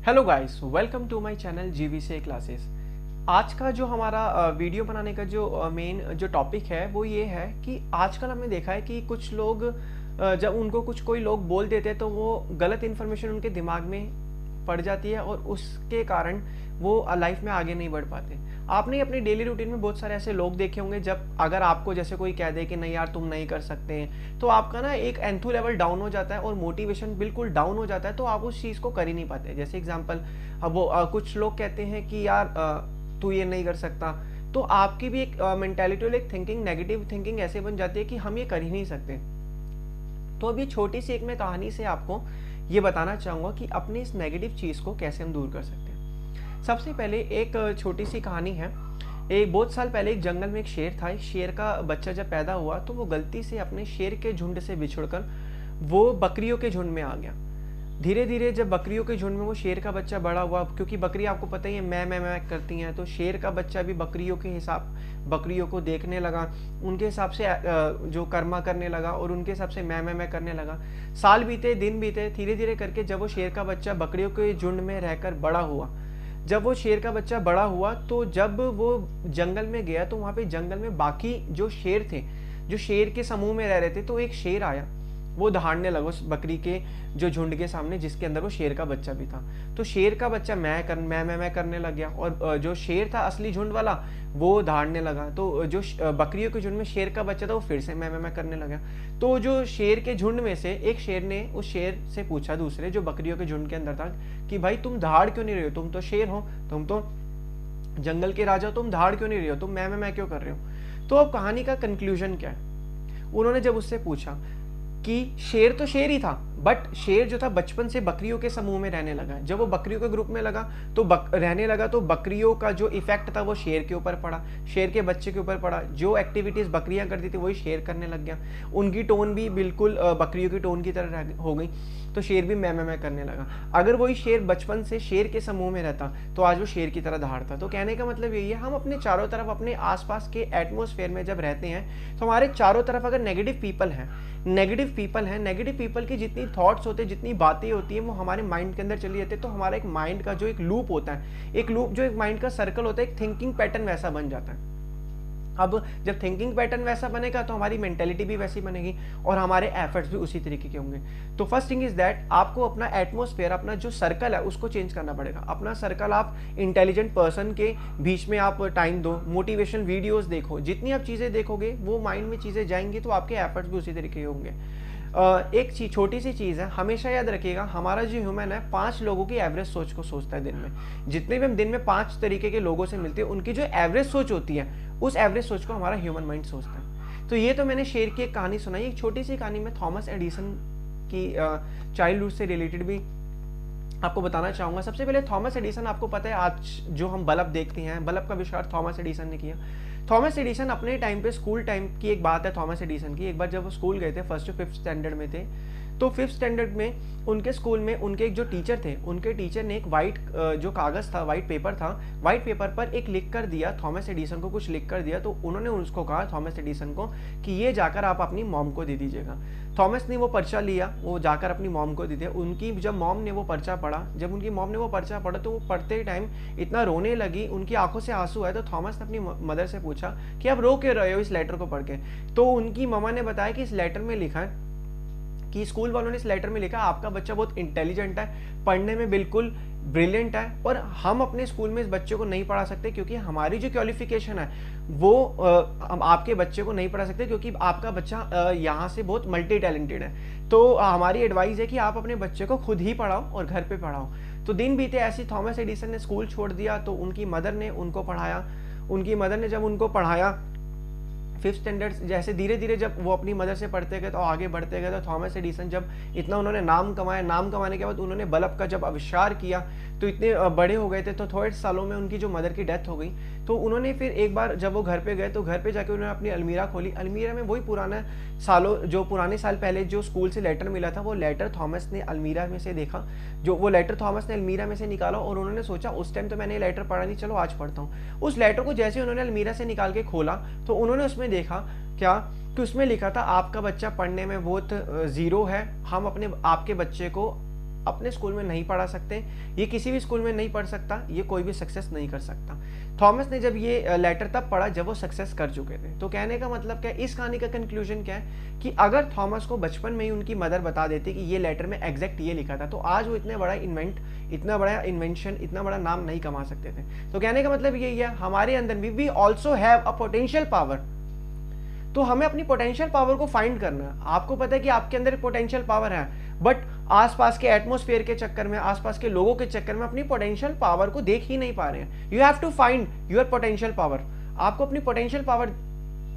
Hello guys, welcome to my channel GVC classes. आज का जो हमारा वीडियो बनाने का जो मेन जो टॉपिक है वो ये है कि आजकल हमने देखा है कि कुछ लोग जब उनको कुछ कोई लोग बोल देते हैं तो वो गलत इन्फॉर्मेशन उनके दिमाग में पड़ जाती है और उसके कारण वो लाइफ में आगे नहीं बढ़ पाते। आपने अपने डेली रूटीन में बहुत सारे ऐसे लोग देखे होंगे, जब अगर आपको जैसे कोई कह दे कि नहीं यार तुम नहीं कर सकते हैं तो आपका ना एक एंथू लेवल डाउन हो जाता है और मोटिवेशन बिल्कुल डाउन हो जाता है, तो आप उस चीज़ को कर ही नहीं पाते। जैसे एग्जांपल, अब वो कुछ लोग कहते हैं कि यार तू ये नहीं कर सकता, तो आपकी भी एक मेंटेलिटी और एक थिंकिंग, नेगेटिव थिंकिंग ऐसे बन जाती है कि हम ये कर ही नहीं सकते। तो अभी छोटी सी एक मैं कहानी से आपको ये बताना चाहूँगा कि अपनी इस नेगेटिव चीज़ को कैसे हम दूर कर सकते हैं। सबसे पहले एक छोटी सी कहानी है। एक बहुत साल पहले एक जंगल में एक शेर था। एक शेर का बच्चा जब पैदा हुआ तो वो गलती से अपने शेर के झुंड से बिछुड़कर वो बकरियों के झुंड में आ गया। धीरे धीरे जब बकरियों के झुंड में वो शेर का बच्चा बड़ा हुआ, क्योंकि बकरी आपको पता ही है मैं करती हैं, तो शेर का बच्चा भी बकरियों को देखने लगा, उनके हिसाब से जो कर्मा करने लगा और उनके हिसाब से मैं करने लगा। साल बीते, दिन बीते, धीरे धीरे करके जब वो शेर का बच्चा बकरियों के झुंड में रहकर बड़ा हुआ, जब वो शेर का बच्चा बड़ा हुआ तो जब वो जंगल में गया तो वहाँ पे जंगल में बाकी जो शेर थे, जो शेर के समूह में रह रहे थे, तो एक शेर आया, वो दहाड़ने लगा उस बकरी के जो झुंड के सामने जिसके अंदर वो शेर का बच्चा भी था। तो शेर का बच्चा मैं करने लग गया और जो शेर था असली झुंड वाला वो दहाड़ने लगा। तो जो बकरियों के झुंड में शेर का बच्चा था वो फिर से मैं करने लगा। तो जो शेर के झुंड में से एक शेर ने उस शेर से पूछा, दूसरे जो बकरियों के झुंड के अंदर था, कि भाई तुम दहाड़ क्यों नहीं रहे हो, तुम तो शेर हो, तुम तो जंगल के राजा, तुम दहाड़ क्यों नहीं रहे हो, तुम मैं क्यों कर रहे हो। तो अब कहानी का कंक्लूजन क्या है, उन्होंने जब उससे पूछा कि शेर तो शेर ही था, बट शेर जो था बचपन से बकरियों के समूह में रहने लगा। जब वो बकरियों के ग्रुप में लगा तो रहने लगा तो बकरियों का जो इफेक्ट था वो शेर के ऊपर पड़ा, शेर के बच्चे के ऊपर पड़ा। जो एक्टिविटीज बकरियां करती थी वही शेर करने लग गया। उनकी टोन भी बिल्कुल बकरियों की टोन की तरह हो गई, तो शेर भी मैं करने लगा। अगर वही शेर बचपन से शेर के समूह में रहता तो आज वो शेर की तरह दहाड़ता। तो कहने का मतलब यही है, हम अपने चारों तरफ, अपने आसपास के एटमोसफेयर में जब रहते हैं तो हमारे चारों तरफ अगर नेगेटिव पीपल की जितनी थॉट्स होते हैं, जितनी बातें होती हैं, वो हमारे माइंड के अंदर चली जाती है। तो हमारा एक माइंड का जो एक लूप होता है, जो एक माइंड का सर्कल होता है, एक थिंकिंग पैटर्न वैसा बन जाता है। अब जब थिंकिंग पैटर्न वैसा बनेगा तो हमारी मेंटेलिटी भी वैसी बनेगी और हमारे एफर्ट्स भी उसी तरीके के होंगे। तो फर्स्ट थिंग इज दैट आपको अपना एटमोसफेयर, अपना जो सर्कल है उसको चेंज करना पड़ेगा। अपना सर्कल आप इंटेलिजेंट पर्सन के बीच में आप टाइम दो, मोटिवेशनल वीडियोस देखो। जितनी आप चीज़ें देखोगे वो माइंड में चीज़ें जाएंगी तो आपके एफर्ट्स भी उसी तरीके के होंगे। एक चीज, छोटी सी चीज़ है, हमेशा याद रखिएगा, हमारा जो ह्यूमन है 5 लोगों की एवरेज सोच को सोचता है दिन में। जितने भी हम दिन में 5 तरीके के लोगों से मिलते हैं, उनकी जो एवरेज सोच होती है उस एवरेज सोच को हमारा ह्यूमन माइंड सोचता है। तो ये तो मैंने शेर की एक कहानी सुनाई। एक छोटी सी कहानी में थॉमस एडिसन की चाइल्डहुड से रिलेटेड भी आपको बताना चाहूंगा। सबसे पहले थॉमस एडिसन, आपको पता है आज जो हम बल्ब देखते हैं, बल्ब का आविष्कार थॉमस एडिसन ने किया। थॉमस एडिसन अपने टाइम पे, स्कूल टाइम की एक बात है थॉमस एडिसन की, एक बार जब वो स्कूल गए थे, 1st से 5th स्टैंडर्ड में थे, तो 5th स्टैंडर्ड में उनके स्कूल में उनके एक जो टीचर थे, उनके टीचर ने एक वाइट जो कागज़ था, वाइट पेपर था, वाइट पेपर पर एक लिख कर दिया, थॉमस एडिसन को कुछ लिख कर दिया। तो उन्होंने उसको कहा, थॉमस एडिसन को, कि ये जाकर आप अपनी मॉम को दे दीजिएगा। थॉमस ने वो पर्चा लिया, वो जाकर अपनी मॉम को दे दिया। उनकी जब मॉम ने वो पर्चा पढ़ा, तो वो पढ़ते टाइम इतना रोने लगी, उनकी आंखों से आंसू आए। तो थॉमस ने अपनी मदर से पूछा कि आप रो क्यों रहे हो इस लेटर को पढ़ के। तो उनकी ममा ने बताया कि इस लेटर में लिखा है कि स्कूल वालों ने इस लेटर में लिखा, आपका बच्चा बहुत इंटेलिजेंट है, पढ़ने में बिल्कुल ब्रिलियंट है, और हम अपने स्कूल में इस बच्चे को नहीं पढ़ा सकते क्योंकि हमारी जो क्वालिफिकेशन है वो हम आपके बच्चे को नहीं पढ़ा सकते क्योंकि आपका बच्चा यहाँ से बहुत मल्टी टैलेंटेड है। तो हमारी एडवाइस है कि आप अपने बच्चे को खुद ही पढ़ाओ और घर पे पढ़ाओ। तो दिन बीते ऐसी, थॉमस एडिसन ने स्कूल छोड़ दिया तो उनकी मदर ने उनको पढ़ाया। उनकी मदर ने जब उनको पढ़ाया 5th स्टैंडर्ड, जैसे धीरे धीरे जब वो अपनी मदर से पढ़ते गए तो आगे बढ़ते गए, तो थॉमस एडिसन जब इतना उन्होंने नाम कमाया, नाम कमाने के बाद उन्होंने बल्ब का जब आविष्कार किया तो इतने बड़े हो गए थे, तो थोड़े सालों में उनकी जो मदर की डेथ हो गई। तो उन्होंने फिर एक बार जब वो घर पे गए तो घर पे जाके उन्होंने अपनी अलमीरा खोली। अलमीरा में वही पुराने साल पहले जो स्कूल से लेटर मिला था, वो लेटर थॉमस ने अलमीरा में से देखा, जो वो लेटर थॉमस ने अलमीरा में से निकाला, और उन्होंने सोचा उस टाइम तो मैंने ये लेटर पढ़ा नहीं, चलो आज पढ़ता हूँ। उस लेटर को जैसे उन्होंने अलमीरा से निकाल के खोला तो उन्होंने उसमें देखा क्या, कि उसमें लिखा था, आपका बच्चा पढ़ने में बहुत जीरो है, हम आपके बच्चे को अपने स्कूल में नहीं पढ़ा सकते, ये किसी भी स्कूल में नहीं पढ़ सकता, ये कोई भी सक्सेस नहीं कर सकता। थॉमस ने जब ये लेटर तब पढ़ा जब वो सक्सेस कर चुके थे। तो कहने का मतलब क्या है, इस कहानी का कंक्लूजन क्या है कि अगर थॉमस को बचपन में ही उनकी मदर बता देती कि ये लेटर में एग्जैक्ट ये लिखा था, तो आज वो इतना बड़ा इन्वेंशन, इतना बड़ा नाम नहीं कमा सकते थे। तो कहने का मतलब यही है, हमारे अंदर भी we also have a potential power. तो हमें अपनी पोटेंशियल पावर को फाइंड करना है। आपको पता है कि आपके अंदर पोटेंशियल पावर है, बट आसपास के एटमॉस्फेयर के चक्कर में, आसपास के लोगों के चक्कर में अपनी पोटेंशियल पावर को देख ही नहीं पा रहे हैं। You have to find your potential power. आपको अपनी पोटेंशियल पावर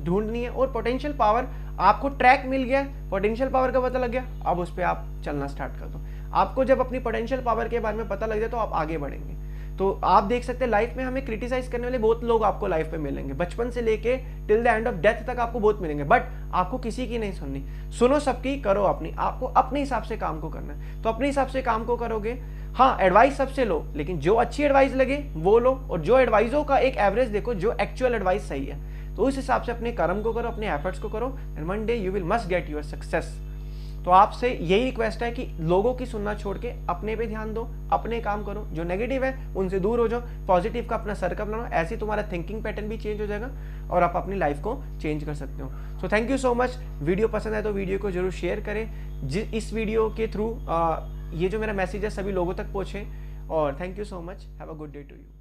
ढूंढनी है, और पोटेंशियल पावर आपको ट्रैक मिल गया, पोटेंशियल पावर का पता लग गया, अब उस पर आप चलना स्टार्ट कर दो। आपको जब अपनी पोटेंशियल पावर के बारे में पता लग जाए तो आप आगे बढ़ेंगे। तो आप देख सकते हैं लाइफ में हमें क्रिटिसाइज करने वाले बहुत लोग आपको लाइफ में मिलेंगे, बचपन से लेके till the end of death तक आपको बहुत मिलेंगे, बट आपको किसी की नहीं सुननी। सुनो सबकी, करो अपनी। आपको अपने हिसाब से काम को करना है, तो अपने हिसाब से काम को करोगे। हाँ, एडवाइस सबसे लो, लेकिन जो अच्छी एडवाइस लगे वो लो, और जो एडवाइसों का एक एवरेज देखो, जो एक्चुअल एडवाइस सही है, तो उस हिसाब से अपने कर्म को करो, अपने एफर्ट्स को करो, and one day you will must get your success. तो आपसे यही रिक्वेस्ट है कि लोगों की सुनना छोड़ के अपने पे ध्यान दो, अपने काम करो, जो नेगेटिव है उनसे दूर हो जाओ, पॉजिटिव का अपना सर्कल बनाओ, ऐसे तुम्हारा थिंकिंग पैटर्न भी चेंज हो जाएगा और आप अपनी लाइफ को चेंज कर सकते हो। So thank you so much. Video पसंद है तो वीडियो को जरूर शेयर करें, इस वीडियो के थ्रू ये जो मेरा मैसेज है सभी लोगों तक पहुंचे, और thank you so much. Have a good day to you.